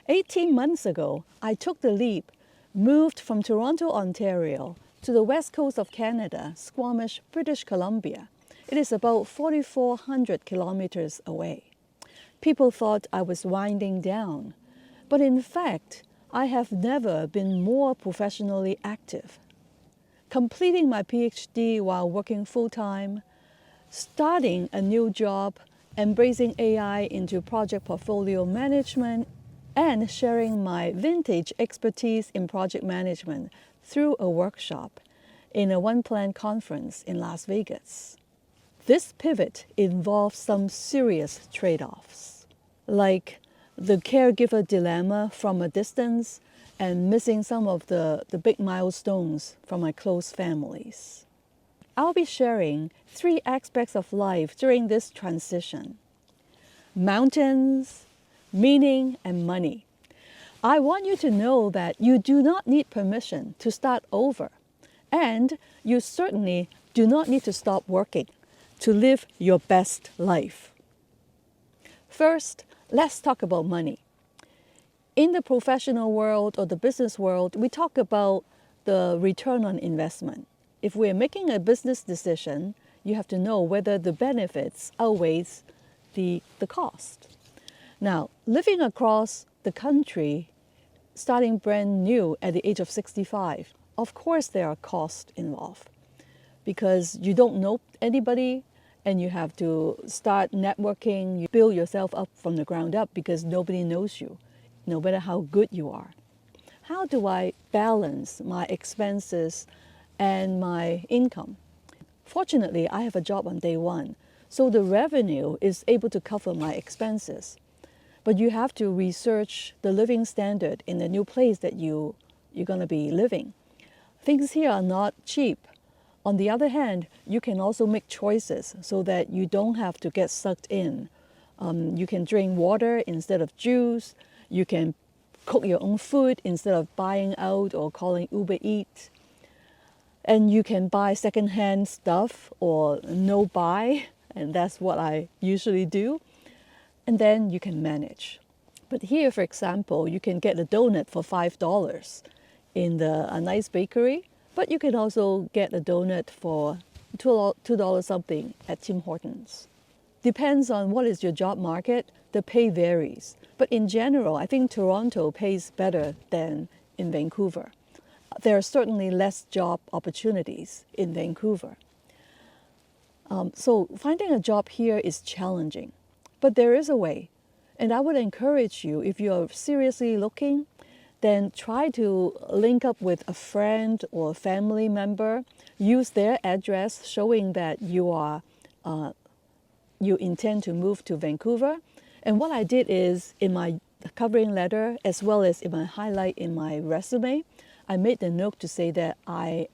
18 months ago, I took the leap, moved from Toronto, Ontario, to the west coast of Canada, Squamish, British Columbia. It is about 4,400 kilometers away. People thought I was winding down, but in fact, I have never been more professionally active. Completing my PhD while working full-time, starting a new job, embracing AI into project portfolio management, and sharing my vintage expertise in project management through a workshop in a one-plan conference in Las Vegas. This pivot involves some serious trade-offs, like the caregiver dilemma from a distance and missing some of the big milestones from my close families. I'll be sharing 3 aspects of life during this transition: mountains, meaning, and money. I want you to know that you do not need permission to start over, and you certainly do not need to stop working to live your best life. First, let's talk about money. In the professional world or the business world, we talk about the return on investment. If we're making a business decision, you have to know whether the benefits outweighs the cost. Now, living across the country, starting brand new at the age of 65, of course there are costs involved because you don't know anybody and you have to start networking. You build yourself up from the ground up because nobody knows you, no matter how good you are. How do I balance my expenses and my income? Fortunately, I have a job on day one, so the revenue is able to cover my expenses. But you have to research the living standard in the new place that you're going to be living. Things here are not cheap. On the other hand, you can also make choices so that you don't have to get sucked in. You can drink water instead of juice. You can cook your own food instead of buying out or calling Uber Eats. And you can buy secondhand stuff or no buy, and that's what I usually do. And then you can manage. But here, for example, you can get a donut for $5 in a nice bakery, but you can also get a donut for $2 something at Tim Hortons. Depends on what is your job market, the pay varies. But in general, I think Toronto pays better than in Vancouver. There are certainly less job opportunities in Vancouver. So finding a job here is challenging. But there is a way, and I would encourage you, if you're seriously looking, then try to link up with a friend or a family member, use their address showing that you intend to move to Vancouver. And what I did is, in my covering letter, as well as in my highlight in my resume, I made the note to say that I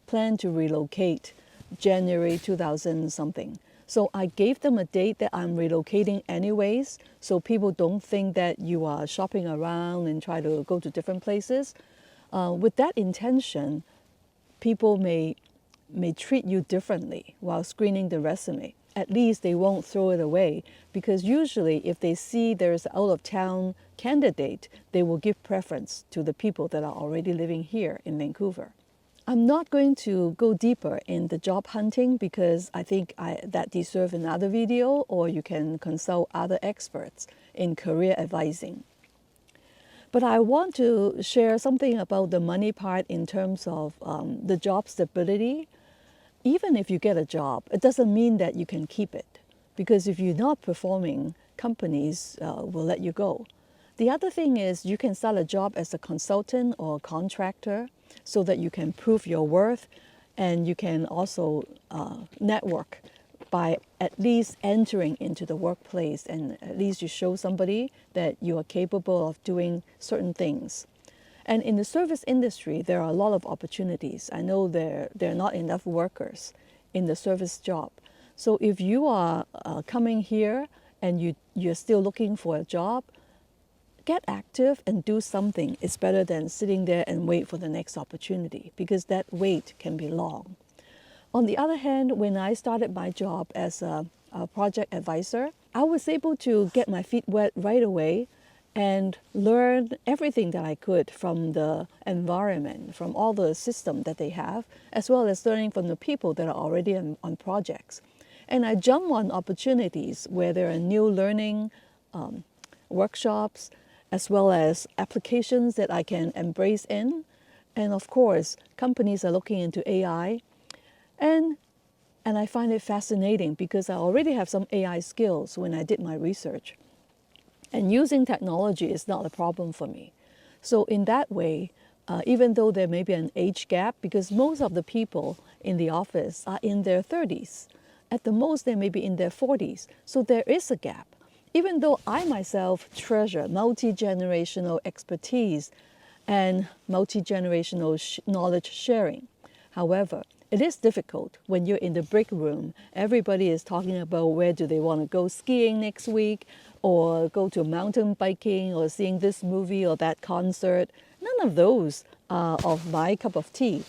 plan to relocate January 2000 something. So I gave them a date that I'm relocating anyways, so people don't think that you are shopping around and try to go to different places. With that intention, people may treat you differently while screening the resume. At least they won't throw it away, because usually if they see there's an out-of-town candidate, they will give preference to the people that are already living here in Vancouver. I'm not going to go deeper in the job hunting because I think that deserves another video, or you can consult other experts in career advising. But I want to share something about the money part in terms of the job stability. Even if you get a job, it doesn't mean that you can keep it, because if you're not performing, companies will let you go. The other thing is you can start a job as a consultant or a contractor so that you can prove your worth, and you can also network by at least entering into the workplace, and at least you show somebody that you are capable of doing certain things. And in the service industry, there are a lot of opportunities. I know there are not enough workers in the service job. So if you are coming here and you're still looking for a job, get active and do something. It's better than sitting there and wait for the next opportunity, because that wait can be long. On the other hand, when I started my job as a project advisor, I was able to get my feet wet right away and learn everything that I could from the environment, from all the system that they have, as well as learning from the people that are already on projects. And I jump on opportunities where there are new learning workshops, as well as applications that I can embrace in. And of course, companies are looking into AI. And I find it fascinating because I already have some AI skills when I did my research. And using technology is not a problem for me. So in that way, even though there may be an age gap, because most of the people in the office are in their 30s, at the most they may be in their 40s. So there is a gap. Even though I myself treasure multi-generational expertise and multi-generational knowledge sharing. However, it is difficult when you're in the break room. Everybody is talking about where do they want to go skiing next week, or go to mountain biking, or seeing this movie or that concert. None of those are of my cup of tea.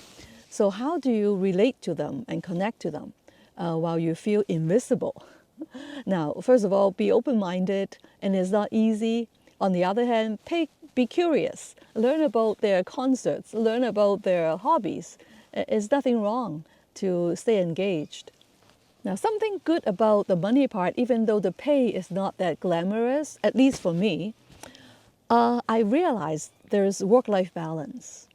So how do you relate to them and connect to them while you feel invisible? Now, first of all, be open-minded, and it's not easy. On the other hand, be curious. Learn about their concerts, learn about their hobbies. There's nothing wrong to stay engaged. Now, something good about the money part, even though the pay is not that glamorous, at least for me, I realized there's work-life balance.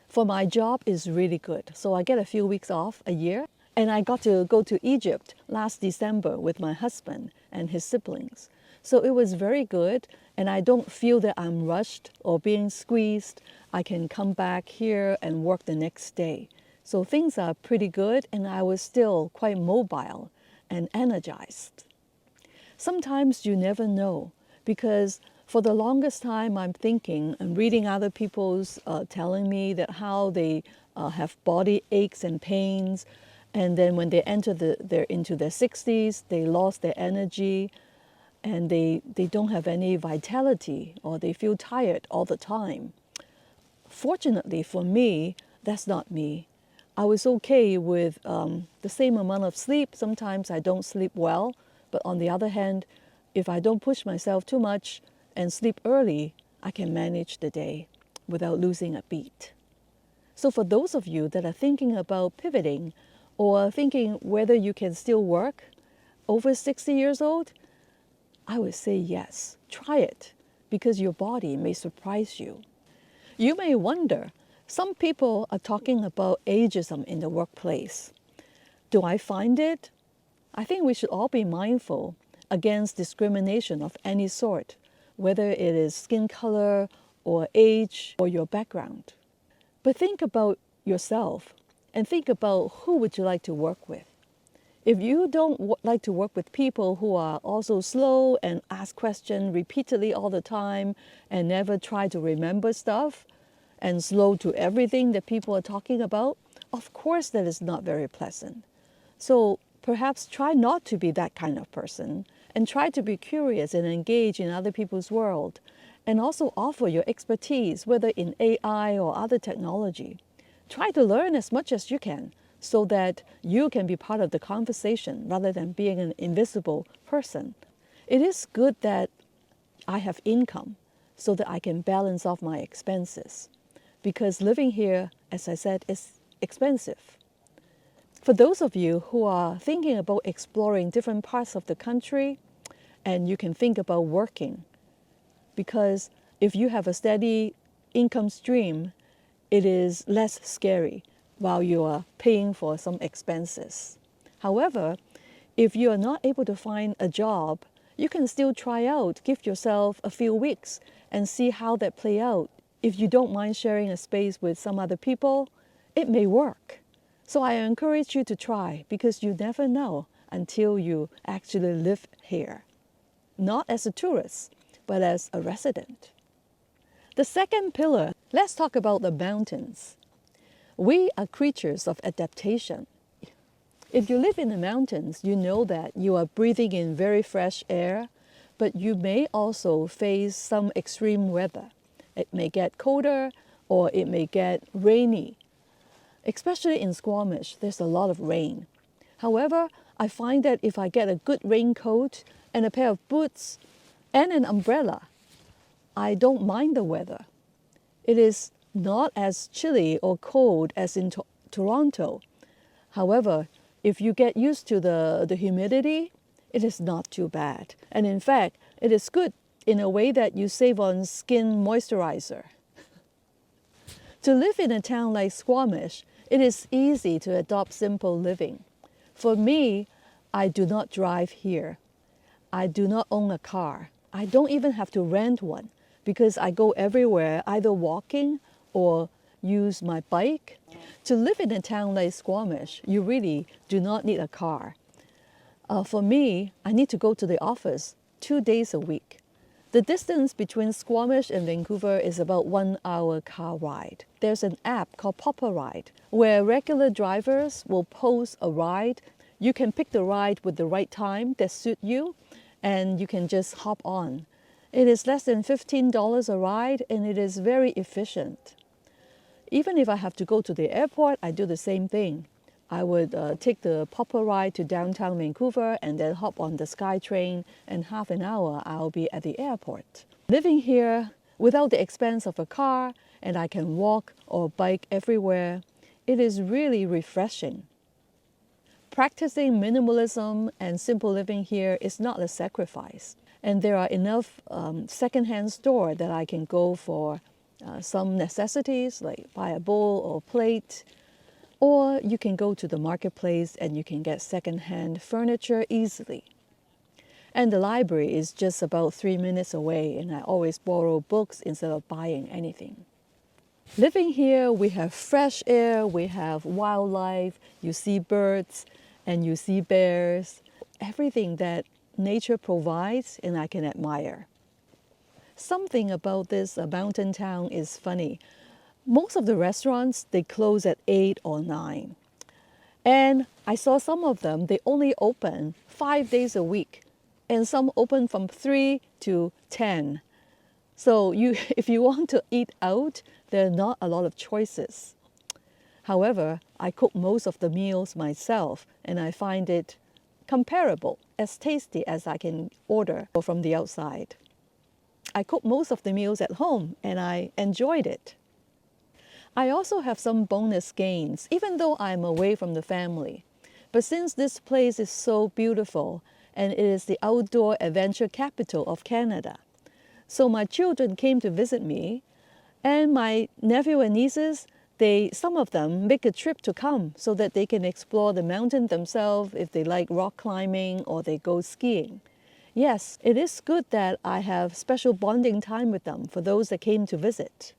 For my job is really good. So I get a few weeks off a year, and I got to go to Egypt last December with my husband and his siblings. So it was very good, and I don't feel that I'm rushed or being squeezed. I can come back here and work the next day. So things are pretty good, and I was still quite mobile and energized. Sometimes you never know, because for the longest time I'm thinking and reading other people's telling me that how they have body aches and pains, and then when they enter they're into their 60s, they lost their energy, and they don't have any vitality, or they feel tired all the time. Fortunately for me, that's not me. I was okay with the same amount of sleep. Sometimes I don't sleep well, but on the other hand, if I don't push myself too much and sleep early, I can manage the day without losing a beat. So for those of you that are thinking about pivoting, or thinking whether you can still work over 60 years old, I would say yes, try it, because your body may surprise you. You may wonder, some people are talking about ageism in the workplace. Do I find it? I think we should all be mindful against discrimination of any sort, whether it is skin color or age or your background. But think about yourself and think about who would you like to work with. If you don't like to work with people who are also slow and ask questions repeatedly all the time and never try to remember stuff, and slow to everything that people are talking about, of course that is not very pleasant. So perhaps try not to be that kind of person, and try to be curious and engage in other people's world, and also offer your expertise, whether in AI or other technology. Try to learn as much as you can so that you can be part of the conversation rather than being an invisible person. It is good that I have income so that I can balance off my expenses, because living here, as I said, is expensive. For those of you who are thinking about exploring different parts of the country, and you can think about working, because if you have a steady income stream, it is less scary while you are paying for some expenses. However, if you are not able to find a job, you can still try out, give yourself a few weeks and see how that play out. If you don't mind sharing a space with some other people, it may work. So I encourage you to try, because you never know until you actually live here. Not as a tourist, but as a resident. The second pillar, let's talk about the mountains. We are creatures of adaptation. If you live in the mountains, you know that you are breathing in very fresh air, but you may also face some extreme weather. It may get colder, or it may get rainy. Especially in Squamish, there's a lot of rain. However, I find that if I get a good raincoat and a pair of boots and an umbrella, I don't mind the weather. It is not as chilly or cold as in Toronto. However, if you get used to the humidity, it is not too bad. And in fact, it is good in a way that you save on skin moisturizer. To live in a town like Squamish, it is easy to adopt simple living. For me, I do not drive here. I do not own a car. I don't even have to rent one because I go everywhere either walking or use my bike. To live in a town like Squamish, you really do not need a car. For me, I need to go to the office 2 days a week. The distance between Squamish and Vancouver is about 1 hour car ride. There's an app called Papa Ride where regular drivers will post a ride. You can pick the ride with the right time that suit you and you can just hop on. It is less than $15 a ride and it is very efficient. Even if I have to go to the airport, I do the same thing. I would take the Papa Ride to downtown Vancouver and then hop on the SkyTrain, and half an hour I'll be at the airport. Living here without the expense of a car, and I can walk or bike everywhere, it is really refreshing. Practicing minimalism and simple living here is not a sacrifice, and there are enough secondhand stores that I can go for some necessities like buy a bowl or plate. Or you can go to the marketplace and you can get secondhand furniture easily. And the library is just about 3 minutes away, and I always borrow books instead of buying anything. Living here, we have fresh air, we have wildlife, you see birds and you see bears, everything that nature provides and I can admire. Something about this mountain town is funny. Most of the restaurants, they close at 8 or 9. And I saw some of them, they only open 5 days a week. And some open from 3 to 10. So if you want to eat out, there are not a lot of choices. However, I cook most of the meals myself and I find it comparable, as tasty as I can order from the outside. I cook most of the meals at home and I enjoyed it. I also have some bonus gains, even though I'm away from the family. But since this place is so beautiful and it is the outdoor adventure capital of Canada, so my children came to visit me, and my nephew and nieces, some of them make a trip to come so that they can explore the mountain themselves if they like rock climbing or they go skiing. Yes, it is good that I have special bonding time with them for those that came to visit.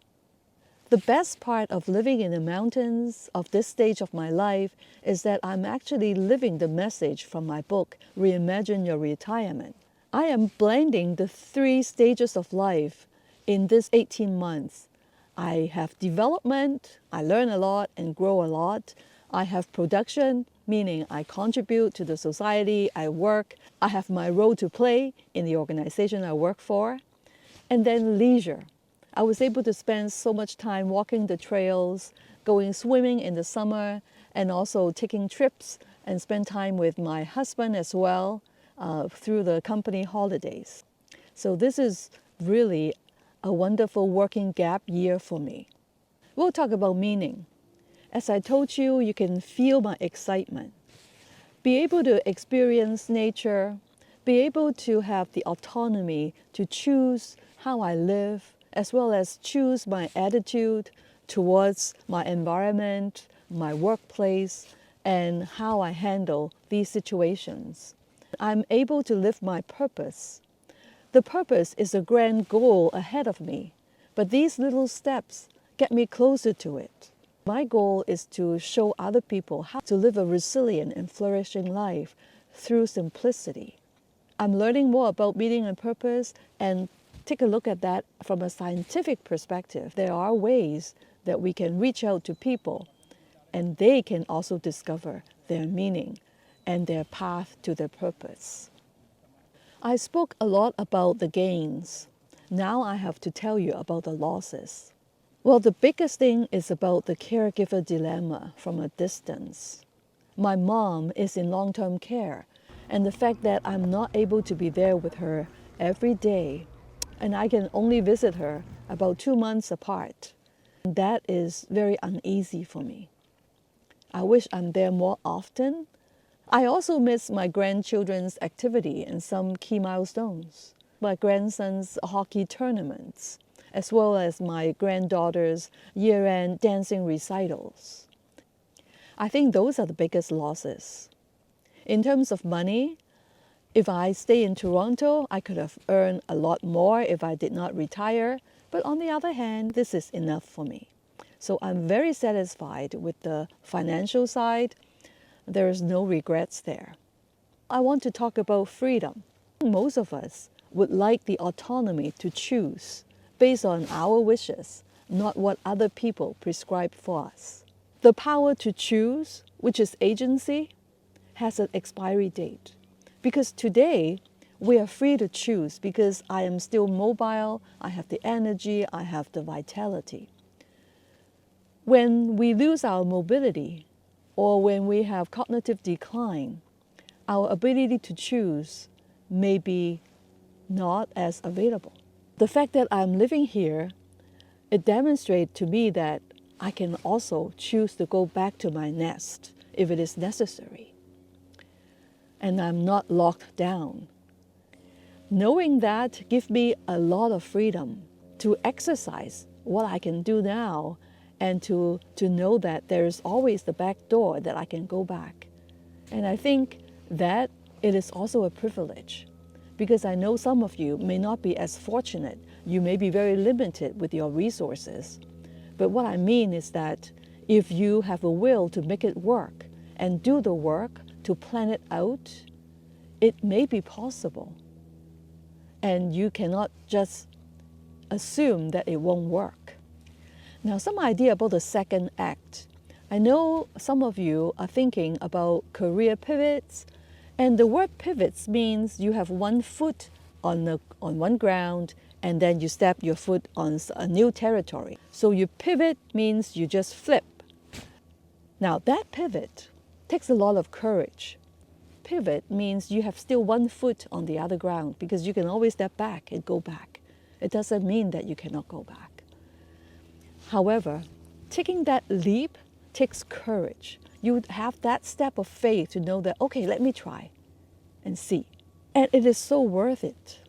The best part of living in the mountains of this stage of my life is that I'm actually living the message from my book, Reimagine Your Retirement. I am blending the 3 stages of life in this 18 months. I have development, I learn a lot and grow a lot. I have production, meaning I contribute to the society I work. I have my role to play in the organization I work for. And then leisure. I was able to spend so much time walking the trails, going swimming in the summer, and also taking trips and spend time with my husband as well through the company holidays. So this is really a wonderful working gap year for me. We'll talk about meaning. As I told you, you can feel my excitement. Be able to experience nature, be able to have the autonomy to choose how I live, as well as choose my attitude towards my environment, my workplace, and how I handle these situations. I'm able to live my purpose. The purpose is a grand goal ahead of me, but these little steps get me closer to it. My goal is to show other people how to live a resilient and flourishing life through simplicity. I'm learning more about meaning and purpose, and take a look at that from a scientific perspective. There are ways that we can reach out to people and they can also discover their meaning and their path to their purpose. I spoke a lot about the gains. Now I have to tell you about the losses. Well, the biggest thing is about the caregiver dilemma from a distance. My mom is in long-term care, and the fact that I'm not able to be there with her every day and I can only visit her about 2 months apart. That is very uneasy for me. I wish I'm there more often. I also miss my grandchildren's activity and some key milestones, my grandson's hockey tournaments, as well as my granddaughter's year-end dancing recitals. I think those are the biggest losses. In terms of money, if I stay in Toronto, I could have earned a lot more if I did not retire. But on the other hand, this is enough for me. So I'm very satisfied with the financial side. There is no regrets there. I want to talk about freedom. Most of us would like the autonomy to choose based on our wishes, not what other people prescribe for us. The power to choose, which is agency, has an expiry date. Because today, we are free to choose because I am still mobile, I have the energy, I have the vitality. When we lose our mobility, or when we have cognitive decline, our ability to choose may be not as available. The fact that I'm living here, it demonstrates to me that I can also choose to go back to my nest if it is necessary. And I'm not locked down. Knowing that gives me a lot of freedom to exercise what I can do now and to know that there's always the back door that I can go back. And I think that it is also a privilege because I know some of you may not be as fortunate. You may be very limited with your resources. But what I mean is that if you have a will to make it work and do the work to plan it out, it may be possible. And you cannot just assume that it won't work. Now, some idea about the second act. I know some of you are thinking about career pivots, and the word pivots means you have one foot on one ground and then you step your foot on a new territory. So you pivot means you just flip. Now that pivot takes a lot of courage. Pivot means you have still one foot on the other ground because you can always step back and go back. It doesn't mean that you cannot go back. However, taking that leap takes courage. You would have that step of faith to know that, okay, let me try and see. And it is so worth it.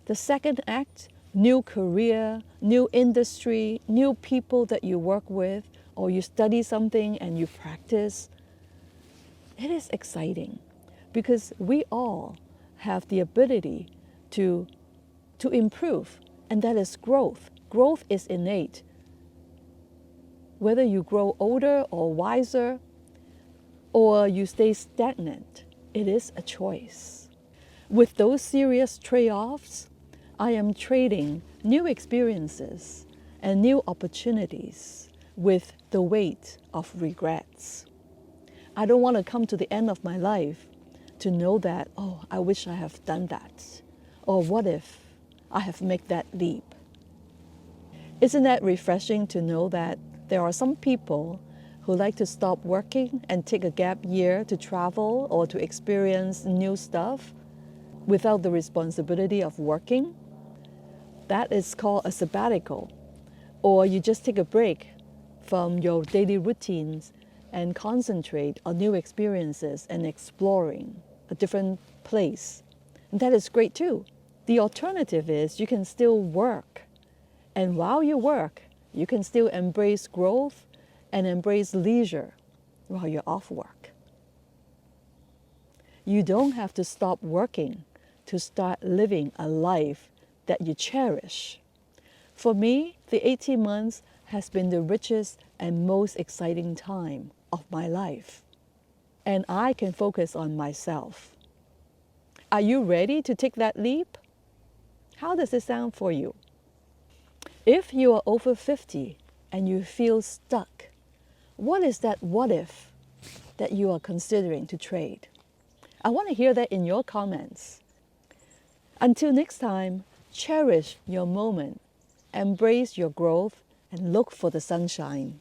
The second act, new career, new industry, new people that you work with, or you study something and you practice, it is exciting because we all have the ability to improve, and that is growth. Growth is innate. Whether you grow older or wiser, or you stay stagnant, it is a choice. With those serious trade-offs, I am trading new experiences and new opportunities with the weight of regrets. I don't want to come to the end of my life to know that, oh, I wish I have done that. Or what if I have made that leap? Isn't that refreshing to know that there are some people who like to stop working and take a gap year to travel or to experience new stuff without the responsibility of working? That is called a sabbatical. Or you just take a break from your daily routines and concentrate on new experiences and exploring a different place. And that is great too. The alternative is you can still work. And while you work, you can still embrace growth and embrace leisure while you're off work. You don't have to stop working to start living a life that you cherish. For me, the 18 months has been the richest and most exciting time of my life. And I can focus on myself. Are you ready to take that leap? How does it sound for you? If you are over 50 and you feel stuck, what is that what if that you are considering to trade? I want to hear that in your comments. Until next time, cherish your moment, embrace your growth, and look for the sunshine.